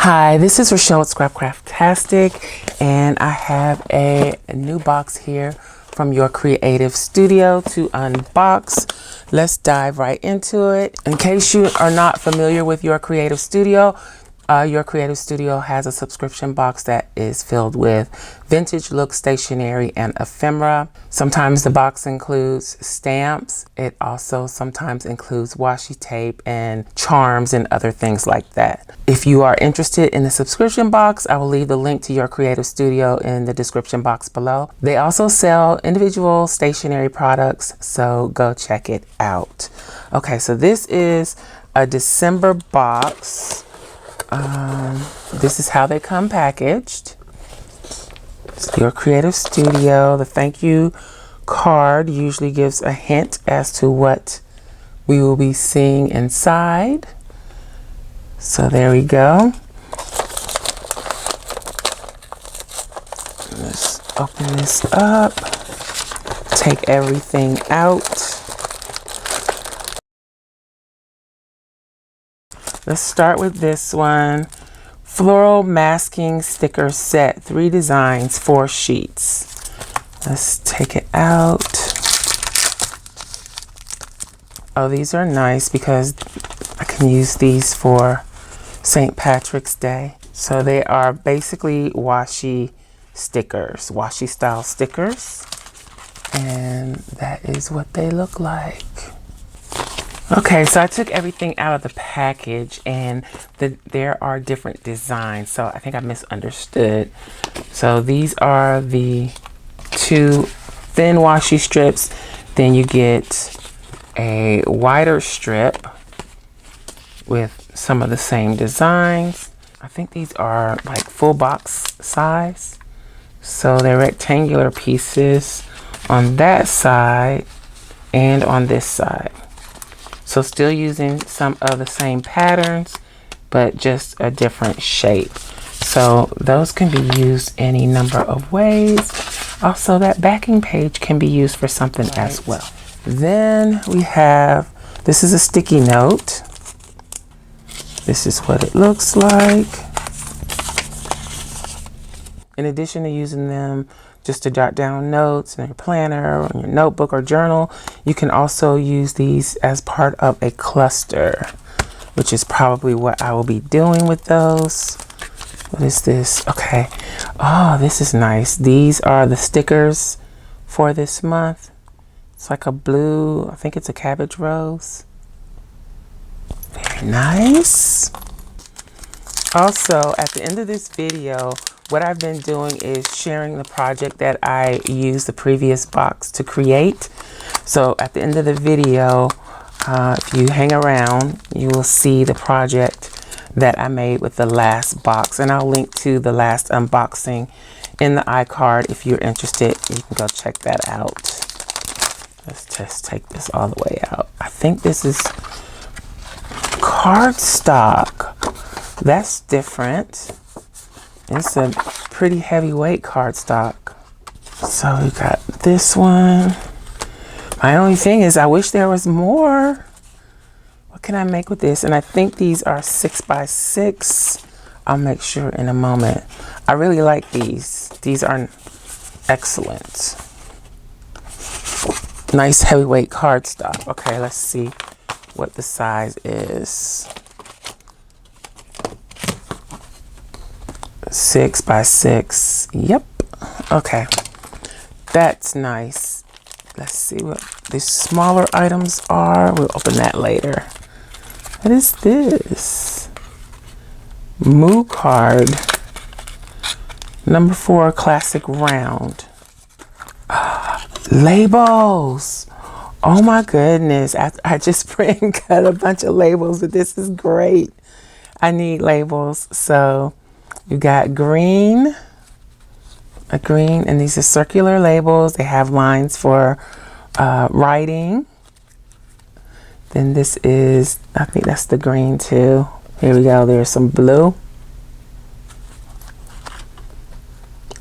Hi, this is Rachelle with Scrapcraftastic, and I have a new box here from your creative studio to unbox. Let's dive right into it. In case you are not familiar with your creative studio has a subscription box that is filled with vintage look stationery and ephemera. Sometimes the box includes stamps. It also sometimes includes washi tape and charms and other things like that. If you are interested in the subscription box, I will leave the link to your creative studio in the description box below. They also sell individual stationery products, so go check it out. Okay, so this is a December box. This is how they come packaged. It's your creative studio. The thank you card usually gives a hint as to what we will be seeing inside. So there we go. Let's open this up. Take everything out. Let's start with this one. Floral masking sticker set, 3 designs, 4 sheets. Let's take it out. Oh, these are nice because I can use these for St. Patrick's Day. So they are basically washi stickers, washi style stickers. And that is what they look like. Okay, so I took everything out of the package and there are different designs. So I think I misunderstood. So these are the 2 thin washi strips. Then you get a wider strip with some of the same designs. I think these are like full box size. So they're rectangular pieces on that side and on this side. So still using some of the same patterns, but just a different shape. So those can be used any number of ways. Also, that backing page can be used for something as well. Then we have, this is a sticky note. This is what it looks like. In addition to using them just to jot down notes in your planner or in your notebook or journal, you can also use these as part of a cluster, which is probably what I will be doing with those. What is this? Okay. Oh, this is nice. These are the stickers for this month. It's like a blue, I think it's a cabbage rose. Very nice. Also, at the end of this video, what I've been doing is sharing the project that I used the previous box to create. So at the end of the video, if you hang around, you will see the project that I made with the last box. And I'll link to the last unboxing in the iCard. If you're interested, you can go check that out. Let's just take this all the way out. I think this is cardstock. That's different. It's a pretty heavyweight cardstock. So we got this one. My only thing is I wish there was more. What can I make with this? And I think these are 6x6. I'll make sure in a moment. I really like these. These are excellent. Nice heavyweight cardstock. Okay, let's see what the size is. 6x6. Yep. Okay. That's nice. Let's see what these smaller items are. We'll open that later. What is this? Moo card. Number 4 classic round. Labels. Oh my goodness. I just print and cut a bunch of labels, but this is great. I need labels. So you got green, a green, and these are circular labels. They have lines for writing. Then this is, I think that's the green too. Here we go. There's some blue.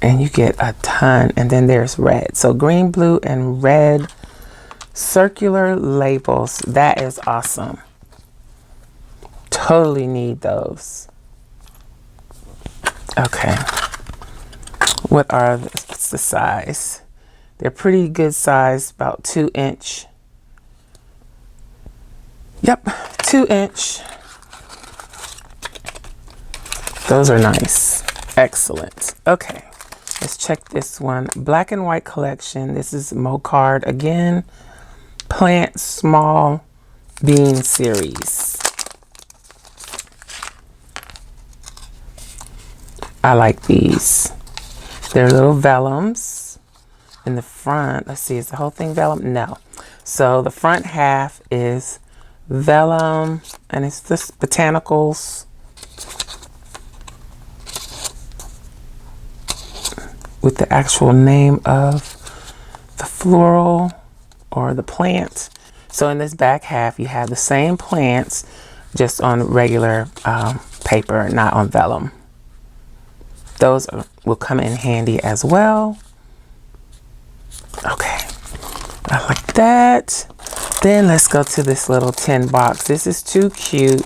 And you get a ton. And then there's red. So green, blue, and red circular labels. That is awesome. Totally need those. Okay. What's the size? They're pretty good size, about 2-inch. Yep, 2-inch. Those are nice. Excellent. Okay, let's check this one. Black and white collection. This is Mo card again. Plant Small Bean series. I like these. They're little vellums in the front. Let's see, is the whole thing vellum? No. So the front half is vellum, and it's this botanicals with the actual name of the floral or the plant. So in this back half, you have the same plants, just on regular paper, not on vellum. Those will come in handy as well. Okay, I like that. Then let's go to this little tin box. This is too cute.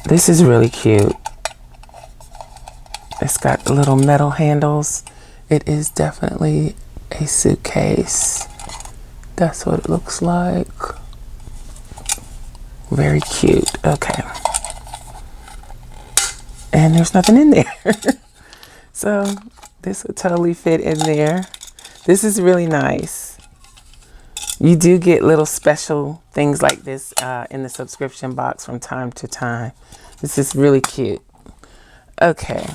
This is really cute. It's got little metal handles. It is definitely a suitcase. That's what it looks like. Very cute. Okay. And there's nothing in there. So this would totally fit in there. This is really nice. You do get little special things like this in the subscription box from time to time. This is really cute. Okay,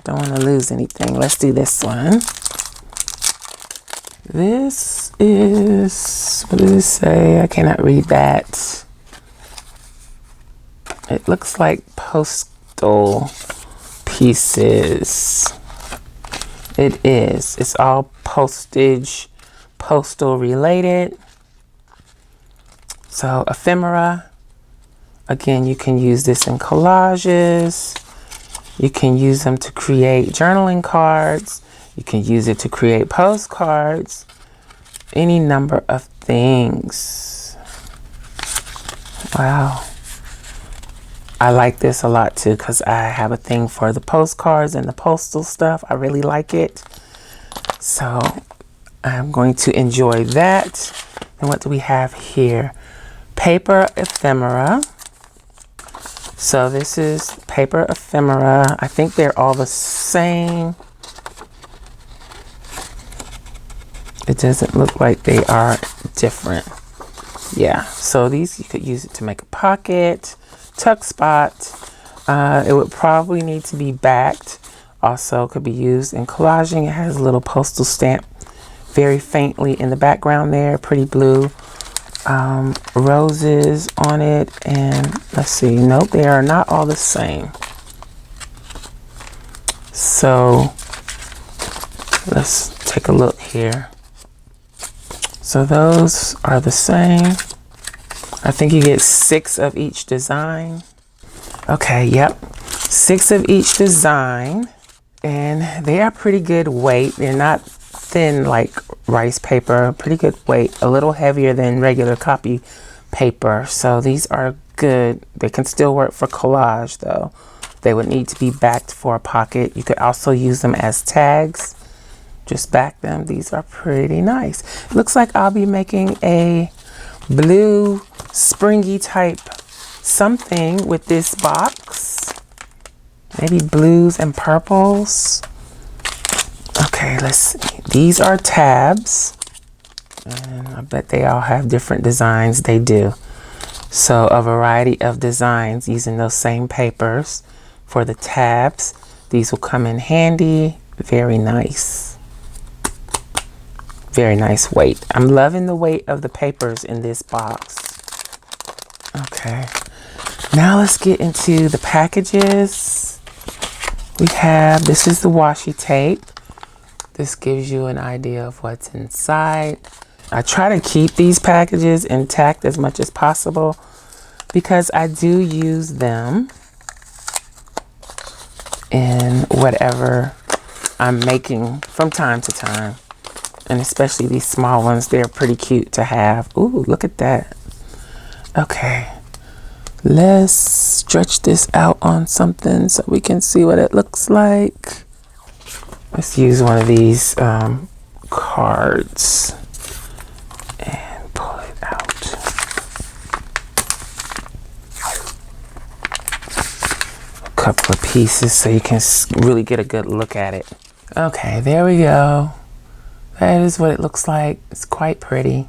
don't want to lose anything. Let's do this one. This is, what does it say? I cannot read that. It looks like postal pieces. It is. It's all postal related. So ephemera. Again, you can use this in collages. You can use them to create journaling cards. You can use it to create postcards. Any number of things. Wow. I like this a lot too because I have a thing for the postcards and the postal stuff. I really like it. So I'm going to enjoy that. And what do we have here? Paper ephemera. So this is paper ephemera. I think they're all the same. It doesn't look like they are different. Yeah, so these you could use it to make a pocket, tuck spot. It would probably need to be backed. Also could be used in collaging. It has a little postal stamp very faintly in the background there, pretty blue. Roses on it, and let's see, nope, they are not all the same. So let's take a look here. So those are the same. I think you get 6 of each design. Okay, yep, 6 of each design, and they are pretty good weight. They're not thin like rice paper, pretty good weight, a little heavier than regular copy paper. So these are good. They can still work for collage though. They would need to be backed for a pocket. You could also use them as tags. Just back them. These are pretty nice. Looks like I'll be making a blue springy type something with this box. Maybe blues and purples. Okay, let's see. These are tabs. And I bet they all have different designs. They do. So a variety of designs using those same papers for the tabs. These will come in handy. Very nice. Very nice weight. I'm loving the weight of the papers in this box. Okay. Now let's get into the packages. We have, this is the washi tape. This gives you an idea of what's inside. I try to keep these packages intact as much as possible because I do use them in whatever I'm making from time to time. And especially these small ones, they're pretty cute to have. Ooh, look at that. Okay. Let's stretch this out on something so we can see what it looks like. Let's use one of these cards and pull it out. A couple of pieces so you can really get a good look at it. Okay, there we go. That is what it looks like. It's quite pretty.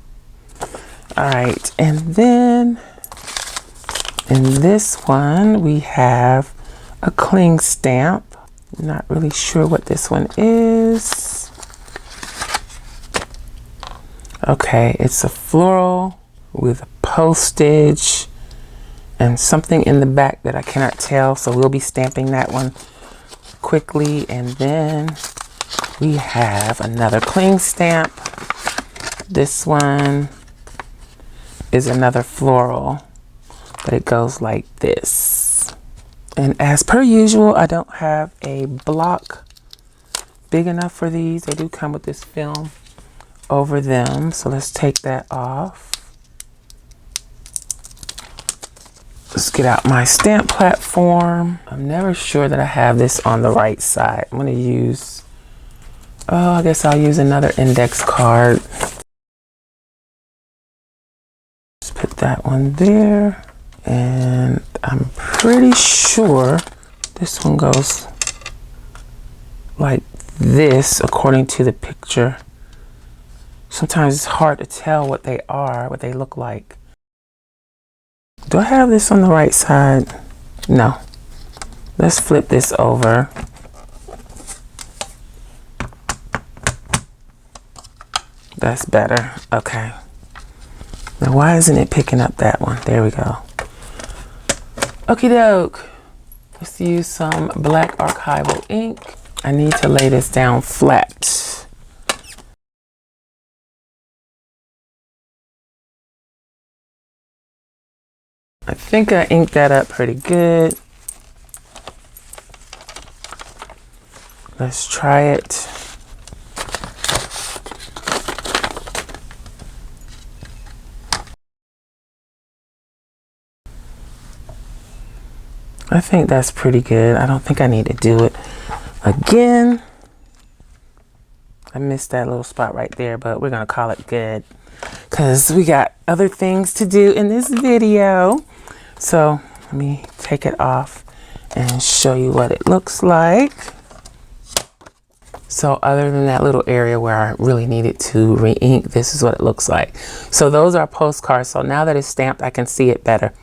All right, and then in this one we have a cling stamp. Not really sure what this one is. Okay, it's a floral with postage and something in the back that I cannot tell, so we'll be stamping that one quickly. And then we have another cling stamp. This one is another floral, but it goes like this. And as per usual, I don't have a block big enough for these. They do come with this film over them, so let's take that off. Let's get out my stamp platform. I'm never sure that I have this on the right side. I'm gonna use, I guess I'll use another index card. Just put that one there. And I'm pretty sure this one goes like this according to the picture. Sometimes it's hard to tell what they are, what they look like. Do I have this on the right side? No. Let's flip this over. That's better. Okay. Now why isn't it picking up that one? There we go. Okie doke. Let's use some black archival ink. I need to lay this down flat. I think I inked that up pretty good. Let's try it. I think that's pretty good. I don't think I need to do it again. I missed that little spot right there, but we're gonna call it good because we got other things to do in this video. So let me take it off and show you what it looks like. So other than that little area where I really needed to re-ink, this is what it looks like. So those are postcards. So now that it's stamped, I can see it better.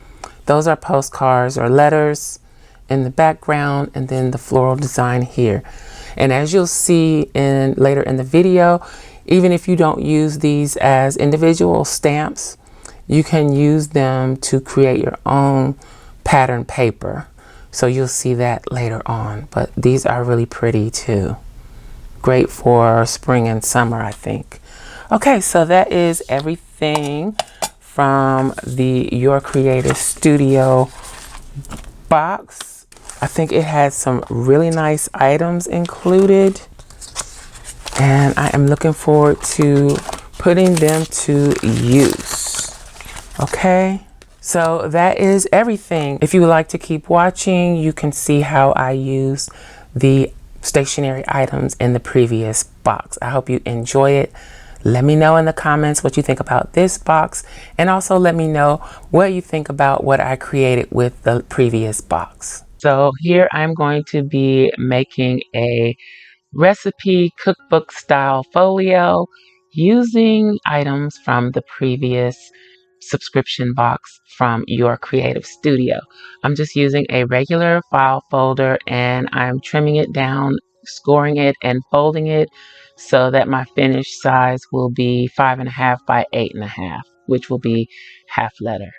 Those are postcards or letters in the background, and then the floral design here. And as you'll see later in the video, even if you don't use these as individual stamps, you can use them to create your own pattern paper. So you'll see that later on, but these are really pretty too. Great for spring and summer, I think. Okay, so that is everything from the Your Creative Studio box. I think it has some really nice items included, and I am looking forward to putting them to use. Okay, so that is everything. If you would like to keep watching, you can see how I use the stationery items in the previous box. I hope you enjoy it. Let me know in the comments what you think about this box, and also let me know what you think about what I created with the previous box. So here I'm going to be making a recipe cookbook style folio using items from the previous subscription box from Your Creative Studio. I'm just using a regular file folder, and I'm trimming it down, scoring it, and folding it so that my finished size will be 5.5 by 8.5, which will be half letter.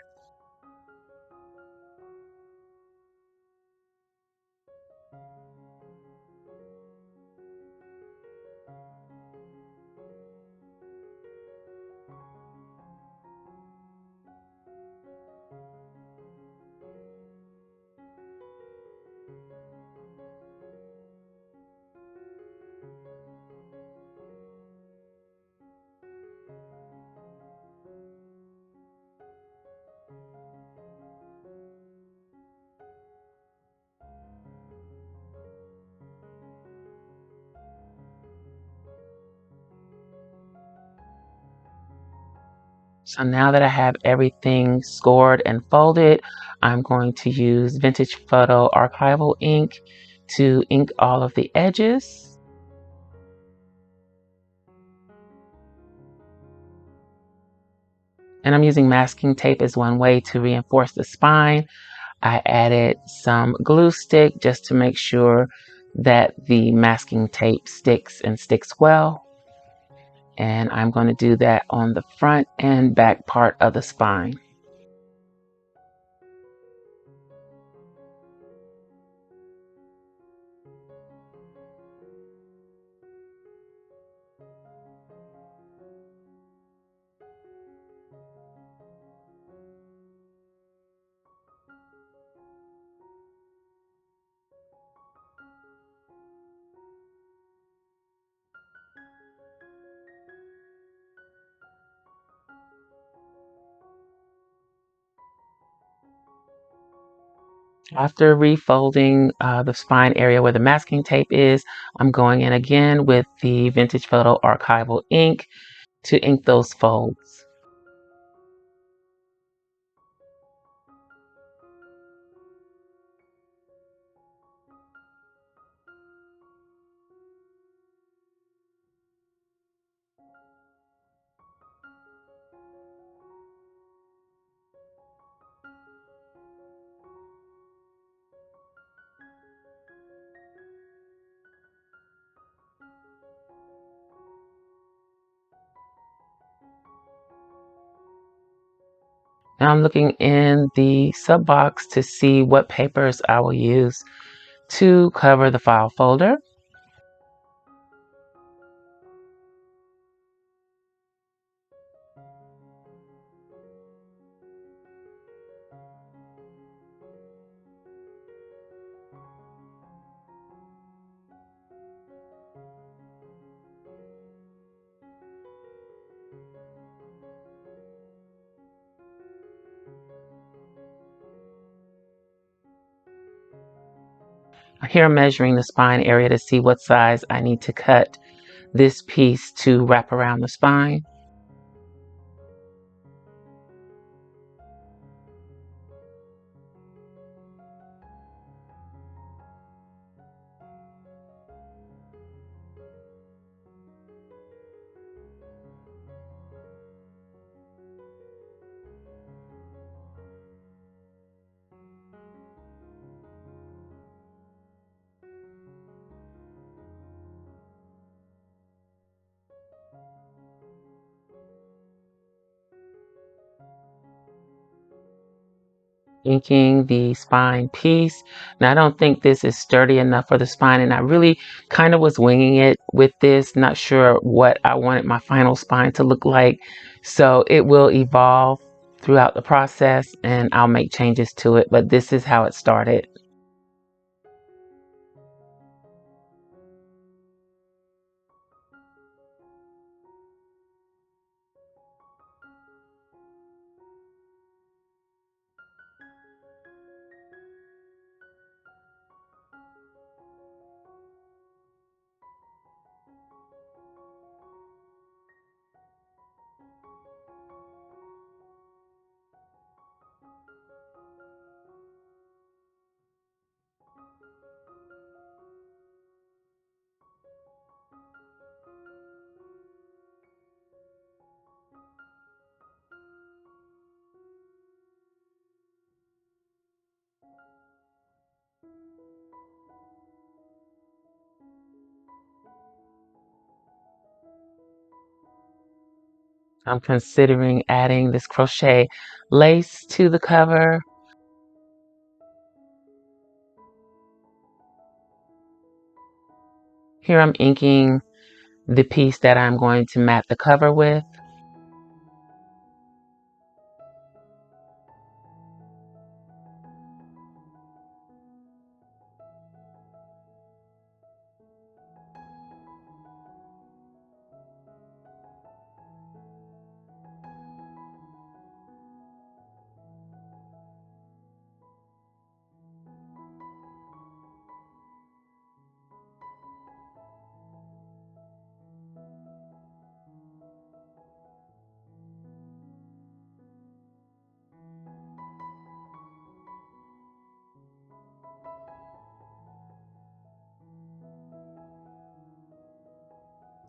So now that I have everything scored and folded, I'm going to use Vintage Photo Archival ink to ink all of the edges. And I'm using masking tape as one way to reinforce the spine. I added some glue stick just to make sure that the masking tape sticks and sticks well. And I'm going to do that on the front and back part of the spine. After refolding the spine area where the masking tape is, I'm going in again with the Vintage Photo Archival ink to ink those folds. Now I'm looking in the sub box to see what papers I will use to cover the file folder. Here I'm measuring the spine area to see what size I need to cut this piece to wrap around the spine. Inking the spine piece. Now I don't think this is sturdy enough for the spine, and I really kind of was winging it with this, not sure what I wanted my final spine to look like. So it will evolve throughout the process and I'll make changes to it, but this is how it started. I'm considering adding this crochet lace to the cover. Here I'm inking the piece that I'm going to mat the cover with.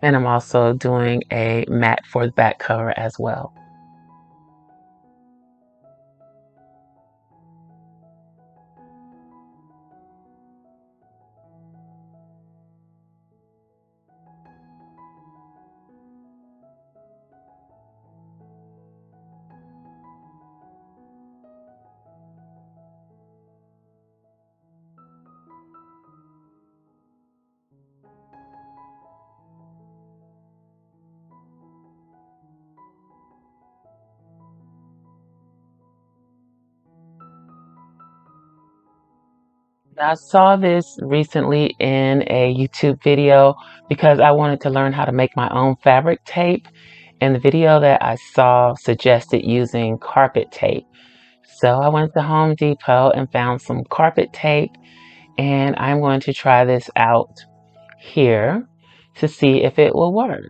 And I'm also doing a mat for the back cover as well. I saw this recently in a YouTube video because I wanted to learn how to make my own fabric tape. And the video that I saw suggested using carpet tape. So I went to Home Depot and found some carpet tape, and I'm going to try this out here to see if it will work.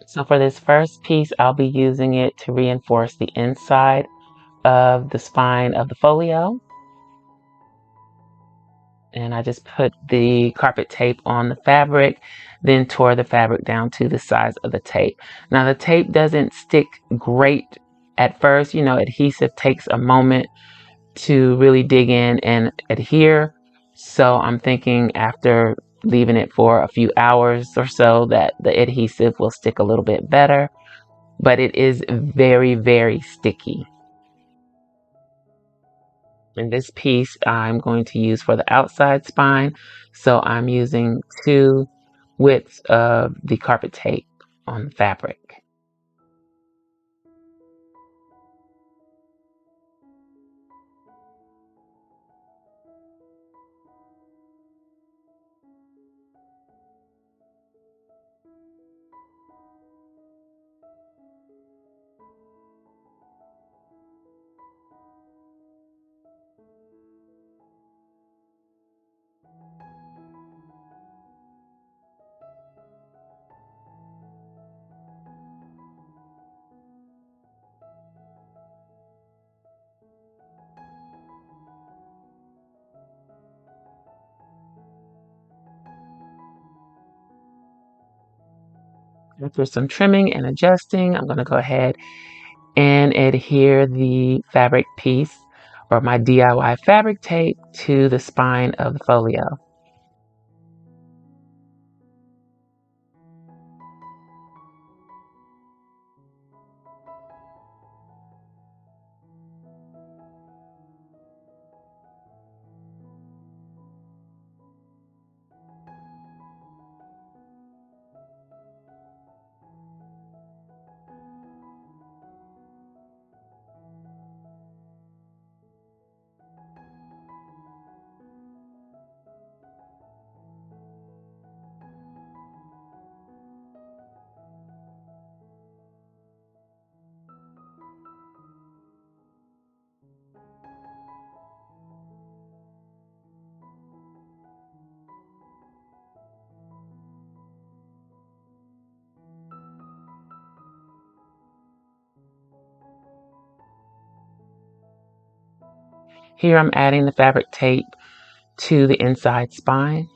So for this first piece, I'll be using it to reinforce the inside of the spine of the folio. And I just put the carpet tape on the fabric, then tore the fabric down to the size of the tape. Now the tape doesn't stick great at first. You know, adhesive takes a moment to really dig in and adhere. So I'm thinking after leaving it for a few hours or so that the adhesive will stick a little bit better, but it is very, very sticky. And this piece I'm going to use for the outside spine. So I'm using 2 widths of the carpet tape on the fabric. After some trimming and adjusting, I'm going to go ahead and adhere the fabric piece or my DIY fabric tape to the spine of the folio. Here I'm adding the fabric tape to the inside spine.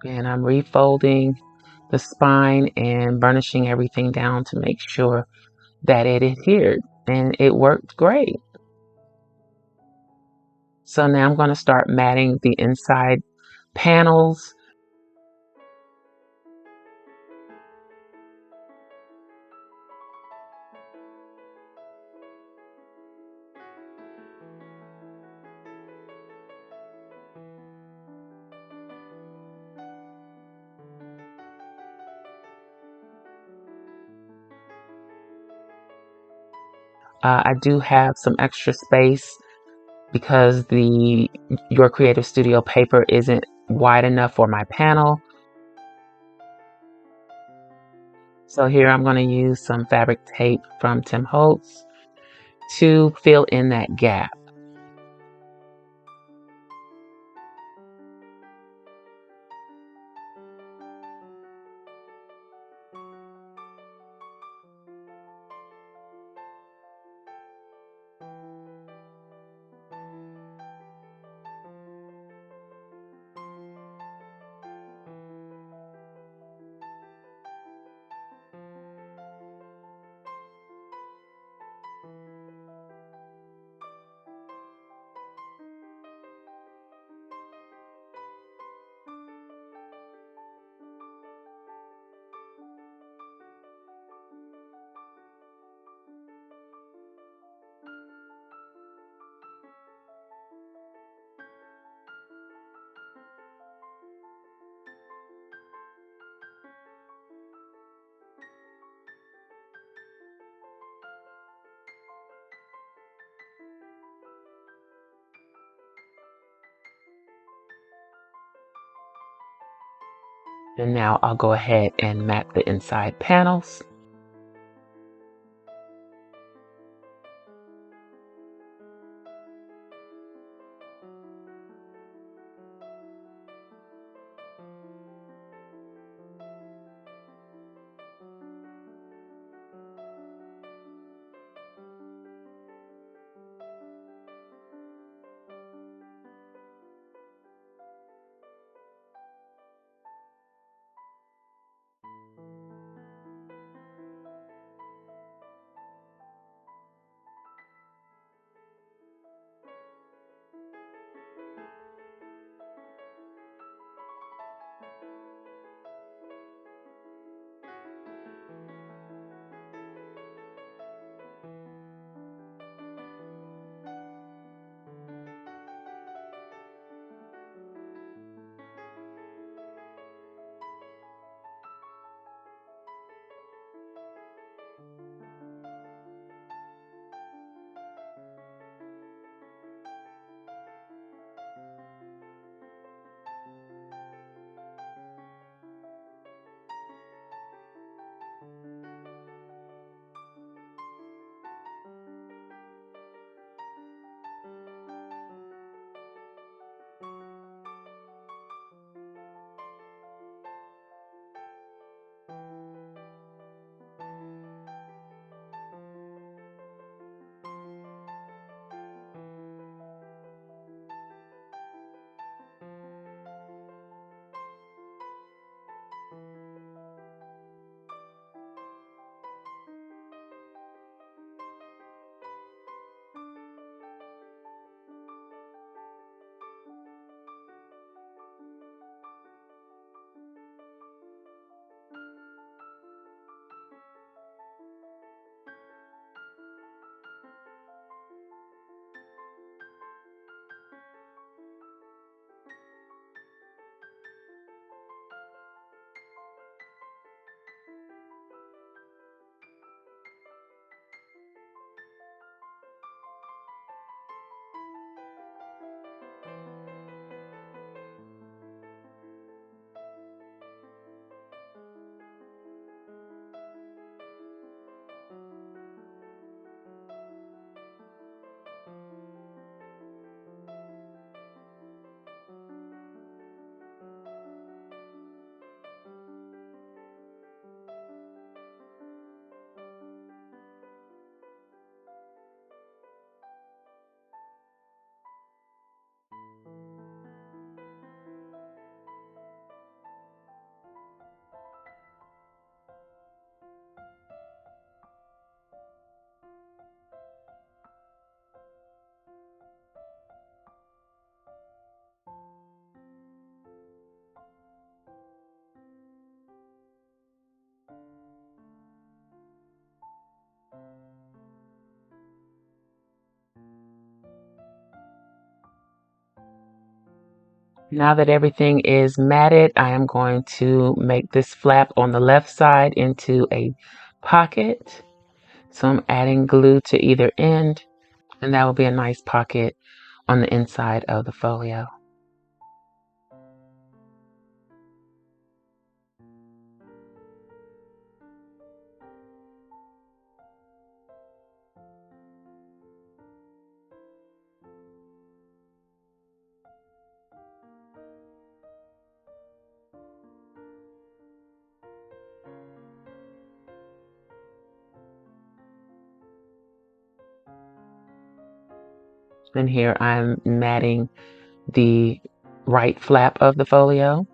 And I'm refolding the spine and burnishing everything down to make sure that it adhered, and it worked great. So now I'm going to start matting the inside panels. I do have some extra space because Your Creative Studio paper isn't wide enough for my panel. So here I'm going to use some fabric tape from Tim Holtz to fill in that gap. And now I'll go ahead and mat the inside panels. Now that everything is matted, I am going to make this flap on the left side into a pocket. So I'm adding glue to either end, and that will be a nice pocket on the inside of the folio. And here I'm matting the right flap of the folio.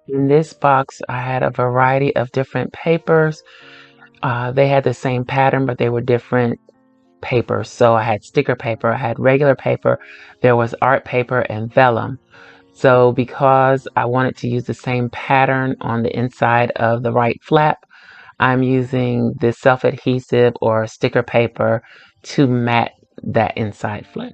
In this box, I had a variety of different papers. They had the same pattern, but they were different papers. So I had sticker paper, I had regular paper, there was art paper and vellum. So because I wanted to use the same pattern on the inside of the right flap, I'm using this self-adhesive or sticker paper to mat that inside flap.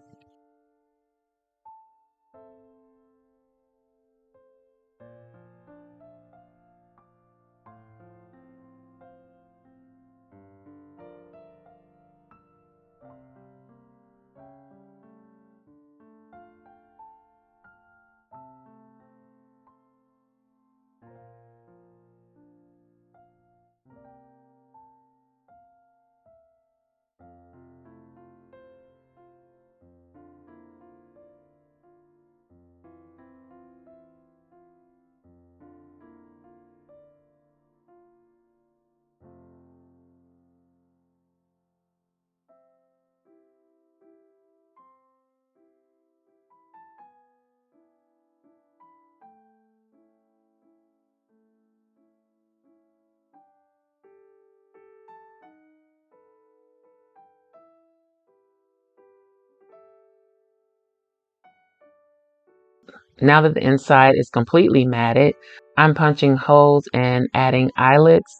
Now that the inside is completely matted, I'm punching holes and adding eyelets.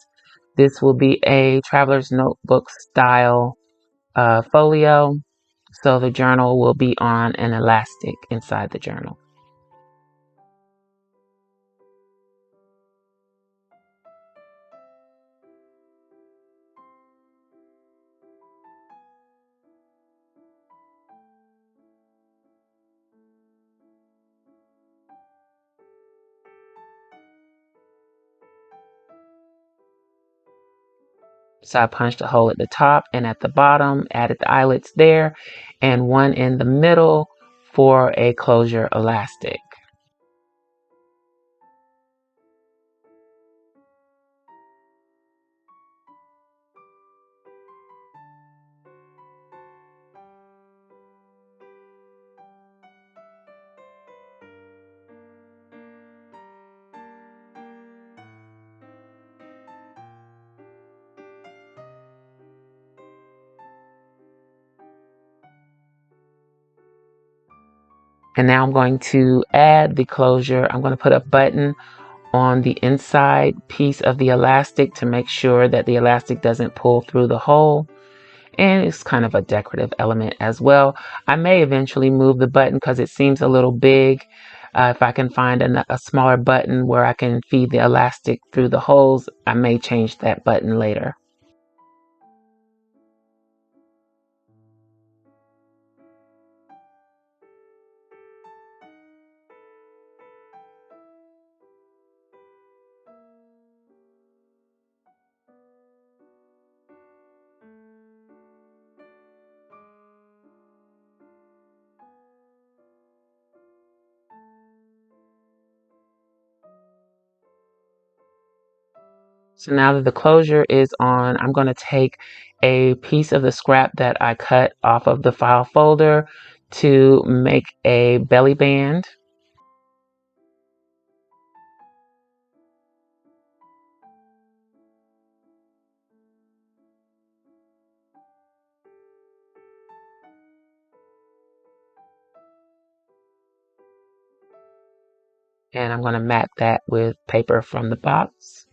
This will be a traveler's notebook style folio, so the journal will be on an elastic inside the journal. So I punched a hole at the top and at the bottom, added the eyelets there, and one in the middle for a closure elastic. And now I'm going to add the closure. I'm going to put a button on the inside piece of the elastic to make sure that the elastic doesn't pull through the hole. And it's kind of a decorative element as well. I may eventually move the button because it seems a little big. If I can find a smaller button where I can feed the elastic through the holes, I may change that button later. So now that the closure is on, I'm going to take a piece of the scrap that I cut off of the file folder to make a belly band. And I'm going to mat that with paper from the box.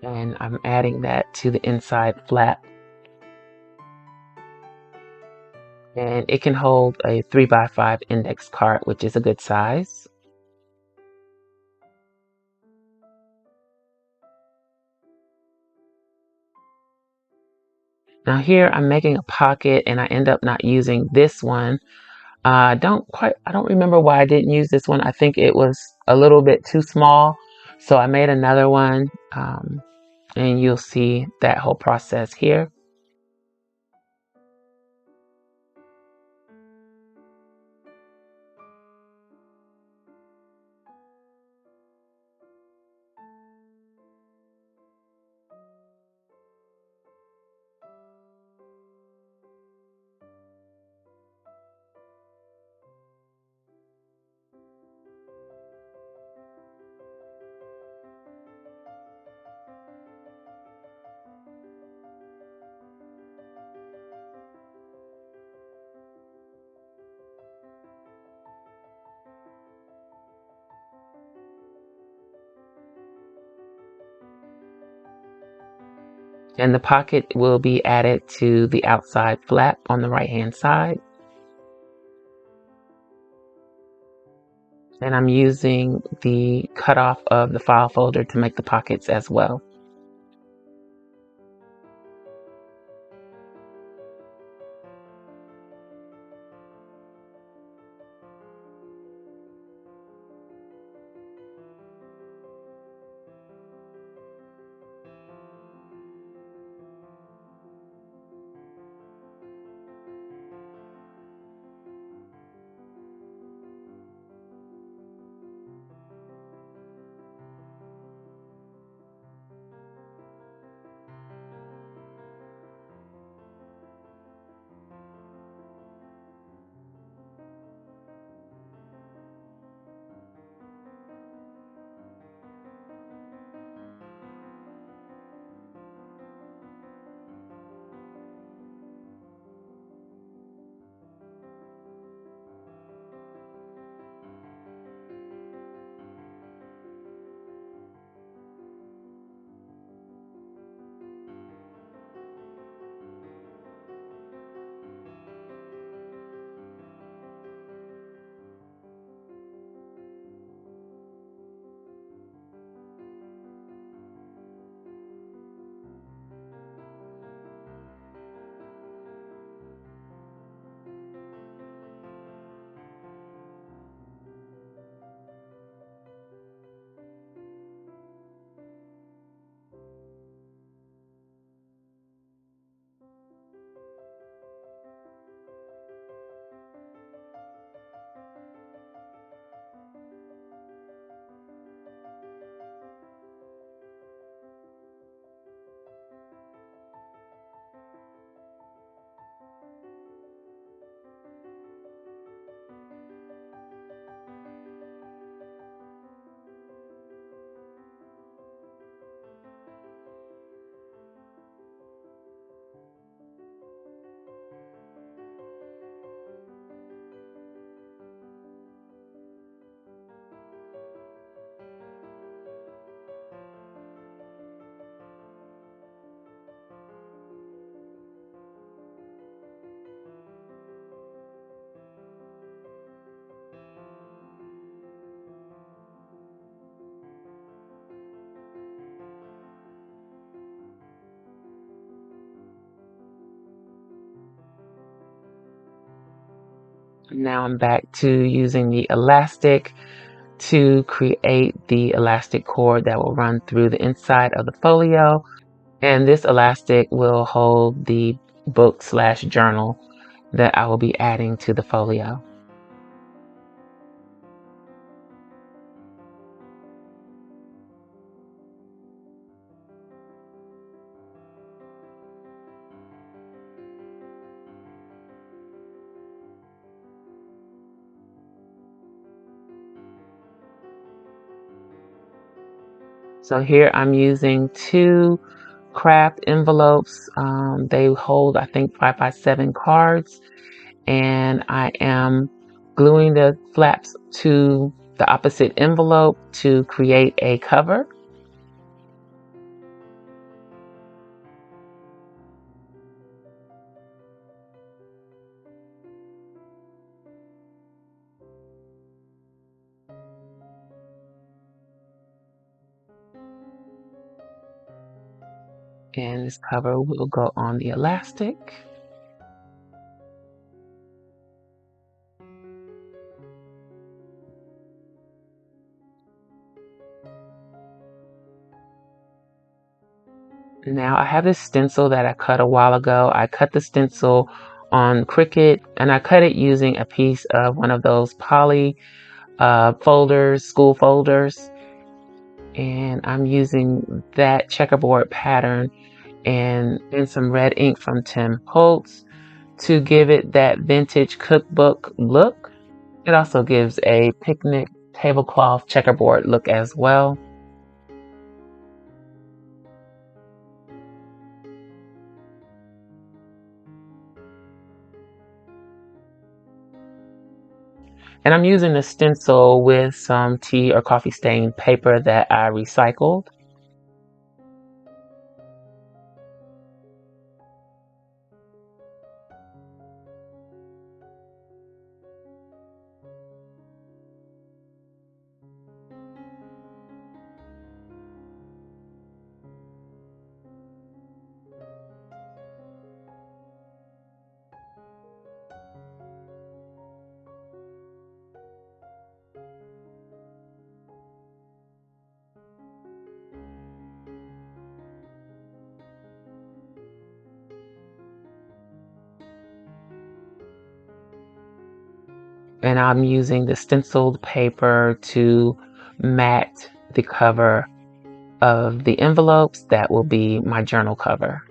And I'm adding that to the inside flap. And it can hold a 3x5 index card, which is a good size. Now here I'm making a pocket and I end up not using this one. I don't remember why I didn't use this one. I think it was a little bit too small. So I made another one, and you'll see that whole process here. And the pocket will be added to the outside flap on the right hand side. And I'm using the cutoff of the file folder to make the pockets as well. Now I'm back to using the elastic to create the elastic cord that will run through the inside of the folio. And this elastic will hold the book/journal that I will be adding to the folio. So here I'm using two craft envelopes. They hold, I think, 5x7 cards, and I am gluing the flaps to the opposite envelope to create a cover. And this cover will go on the elastic. Now I have this stencil that I cut a while ago. I cut the stencil on Cricut, and I cut it using a piece of one of those poly folders, school folders. And I'm using that checkerboard pattern and some red ink from Tim Holtz to give it that vintage cookbook look. It also gives a picnic tablecloth checkerboard look as well. And I'm using a stencil with some tea or coffee stain paper that I recycled. And I'm using the stenciled paper to mat the cover of the envelopes that will be my journal cover.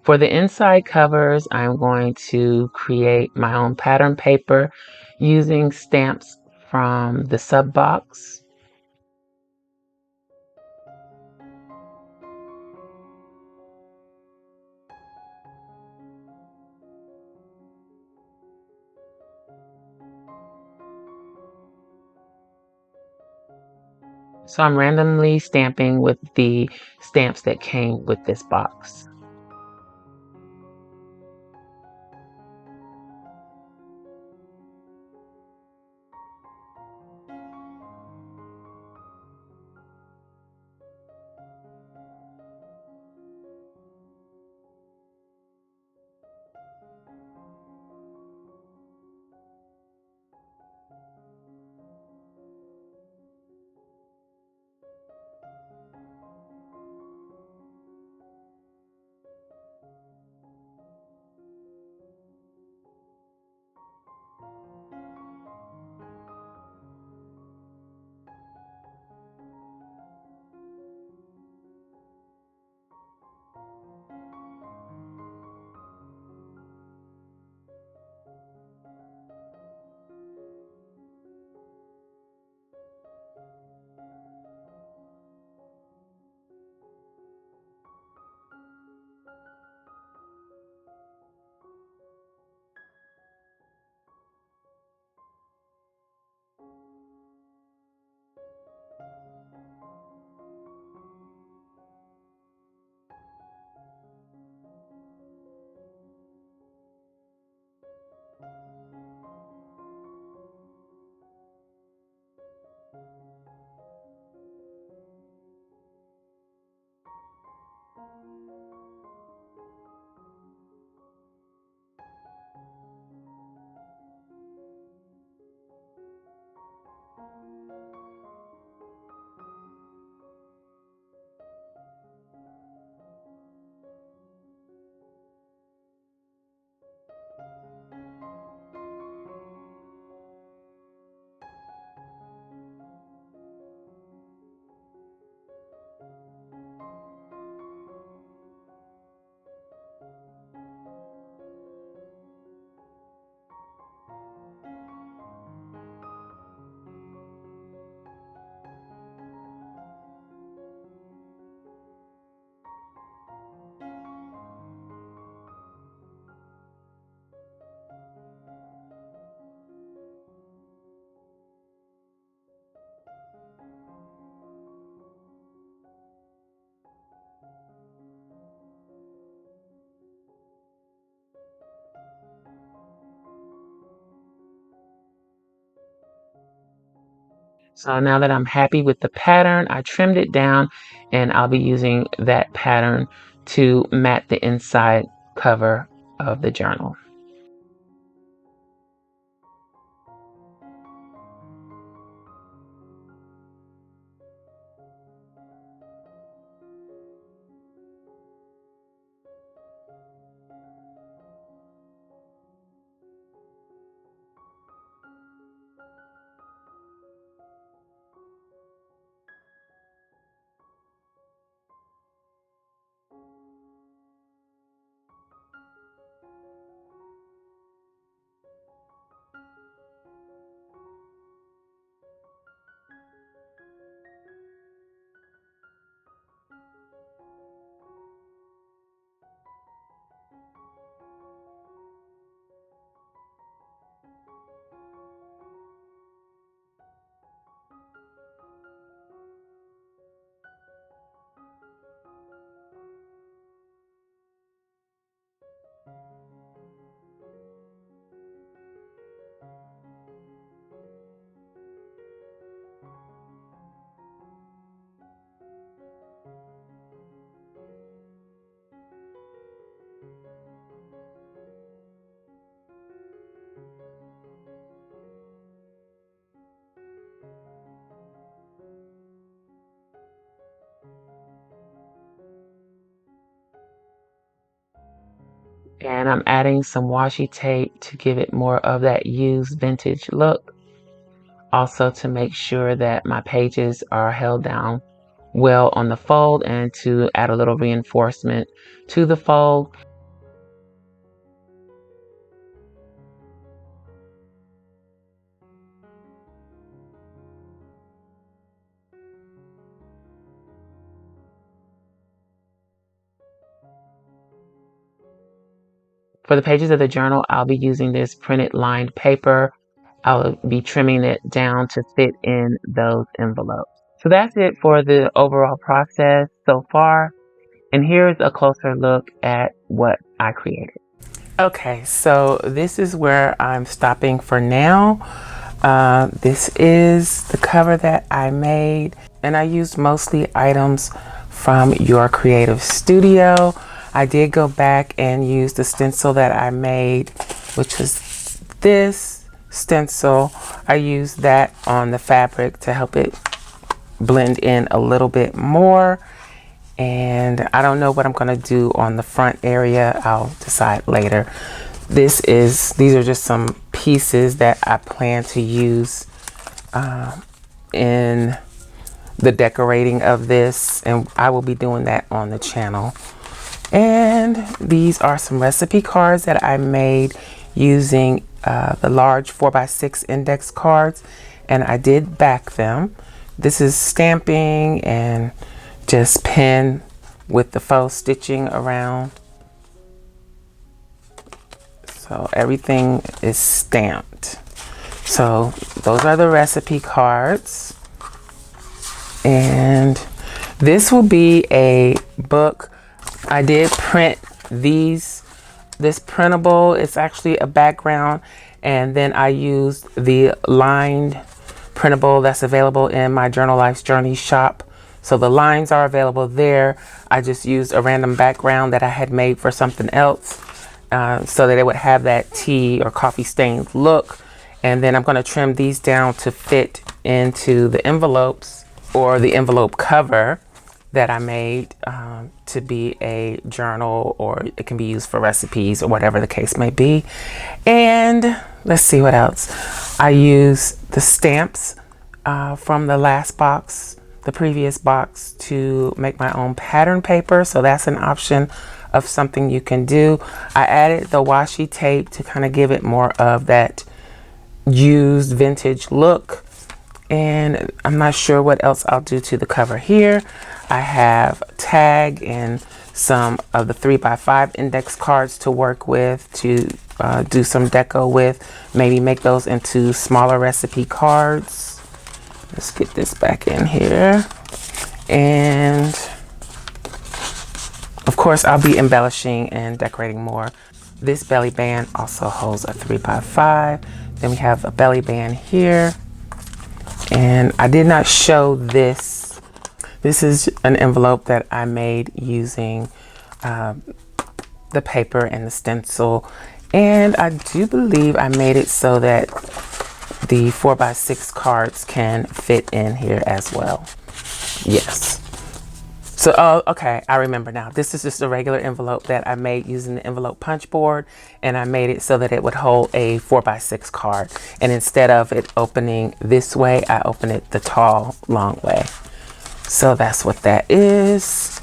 For the inside covers, I'm going to create my own pattern paper using stamps from the sub box. So I'm randomly stamping with the stamps that came with this box. So now that I'm happy with the pattern, I trimmed it down and I'll be using that pattern to mat the inside cover of the journal. And I'm adding some washi tape to give it more of that used vintage look. Also to make sure that my pages are held down well on the fold and to add a little reinforcement to the fold. For the pages of the journal, I'll be using this printed lined paper. I'll be trimming it down to fit in those envelopes. So that's it for the overall process so far. And here's a closer look at what I created. Okay, so this is where I'm stopping for now. This is the cover that I made, and I used mostly items from your creative studio. I did go back and use the stencil that I made, which was this stencil. I used that on the fabric to help it blend in a little bit more. And I don't know what I'm going to do on the front area. I'll decide later. These are just some pieces that I plan to use in the decorating of this, and I will be doing that on the channel. And these are some recipe cards that I made using the large 4x6 index cards, and I did back them. This is stamping and just pen with the faux stitching around. So everything is stamped. So those are the recipe cards. And this will be a book. I did print this printable. It's actually a background, and then I used the lined printable that's available in my Journal Life's Journey shop. So the lines are available there. I just used a random background that I had made for something else so that it would have that tea or coffee stained look. And then I'm going to trim these down to fit into the envelopes or the envelope cover that I made to be a journal, or it can be used for recipes or whatever the case may be. And let's see what else. I use the stamps from the last box, the previous box, to make my own pattern paper. So that's an option of something you can do. I added the washi tape to kind of give it more of that used vintage look. And I'm not sure what else I'll do to the cover here. I have tag and some of the 3x5 index cards to work with, to do some deco with, maybe make those into smaller recipe cards. Let's get this back in here. And of course, I'll be embellishing and decorating more. This belly band also holds a 3x5. Then we have a belly band here. And I did not show this. This is an envelope that I made using the paper and the stencil. And I do believe I made it so that the 4x6 cards can fit in here as well. Yes. So, oh, okay, I remember now. This is just a regular envelope that I made using the envelope punch board, and I made it so that it would hold a 4x6 card. And instead of it opening this way, I open it the tall, long way. So that's what that is.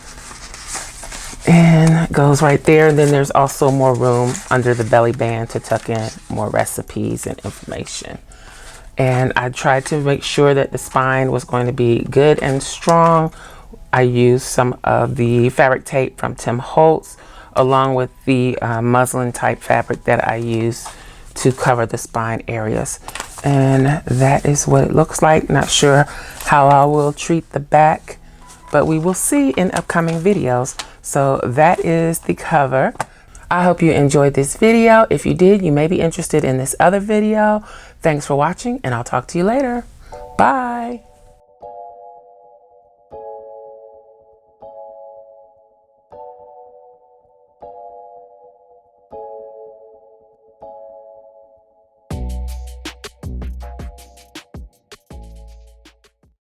And it goes right there. And then there's also more room under the belly band to tuck in more recipes and information. And I tried to make sure that the spine was going to be good and strong. I used some of the fabric tape from Tim Holtz along with the muslin type fabric that I use to cover the spine areas. And that is what it looks like. Not sure how I will treat the back, but we will see in upcoming videos. So that is the cover. I hope you enjoyed this video. If you did, you may be interested in this other video. Thanks for watching, and I'll talk to you later. Bye.